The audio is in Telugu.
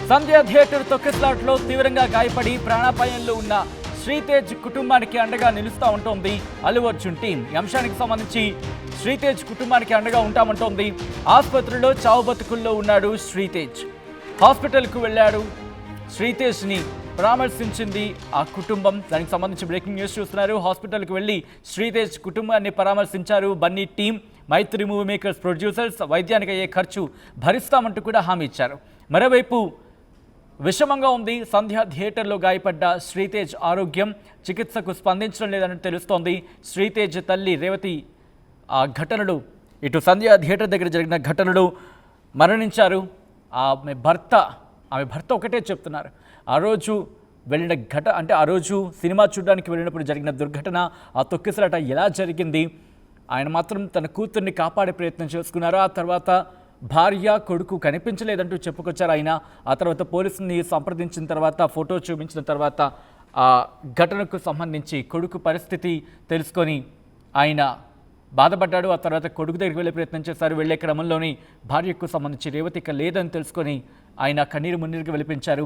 సంధ్య థియేటర్ తొక్కిసలాటలో తీవ్రంగా గాయపడి ప్రాణాపాయంలో ఉన్న శ్రీతేజ్ కుటుంబానికి అండగా నిలుస్తూ ఉంటోంది అల్లు అర్జున్ టీం. ఈ అంశానికి సంబంధించి శ్రీతేజ్ కుటుంబానికి అండగా ఉంటామంటోంది. ఆసుపత్రిలో చావు బతుకుల్లో ఉన్నాడు శ్రీతేజ్. హాస్పిటల్కు వెళ్ళాడు. శ్రీతేజ్ని పరామర్శించింది ఆ కుటుంబం. దానికి సంబంధించి బ్రేకింగ్ న్యూస్ చూస్తున్నారు. హాస్పిటల్కి వెళ్ళి శ్రీతేజ్ కుటుంబాన్ని పరామర్శించారు బన్నీ టీం. మైత్రి మూవీ మేకర్స్ ప్రొడ్యూసర్స్ వైద్యానికి అయ్యే ఖర్చు భరిస్తామంటూ కూడా హామీ ఇచ్చారు. మరోవైపు విషమంగా ఉంది సంధ్య థియేటర్లో గాయపడ్డ శ్రీతేజ్ ఆరోగ్యం. చికిత్సకు స్పందించడం లేదని తెలుస్తోంది. శ్రీతేజ్ తల్లి రేవతి ఆ ఘటనలు ఇటు సంధ్య థియేటర్ దగ్గర జరిగిన ఘటనలు మరణించారు. ఆమె భర్త ఒకటే చెప్తున్నారు, ఆ రోజు వెళ్ళిన ఆ రోజు సినిమా చూడడానికి వెళ్ళినప్పుడు జరిగిన దుర్ఘటన, ఆ తొక్కిసలాట ఎలా జరిగింది, ఆయన మాత్రం తన కూతుర్ని కాపాడే ప్రయత్నం చేసుకున్నారు. ఆ తర్వాత భార్య కొడుకు కనిపించలేదంటూ చెప్పుకొచ్చారు ఆయన. ఆ తర్వాత పోలీసుని సంప్రదించిన తర్వాత ఫోటో చూపించిన తర్వాత ఆ ఘటనకు సంబంధించి కొడుకు పరిస్థితి తెలుసుకొని ఆయన బాధపడ్డాడు. ఆ తర్వాత కొడుకు దగ్గరికి వెళ్ళే ప్రయత్నం చేశారు. వెళ్ళే క్రమంలోని భార్యకు సంబంధించి రేవతిక లేదని తెలుసుకొని ఆయన కన్నీరు మున్నీరుగా వెలిపించారు.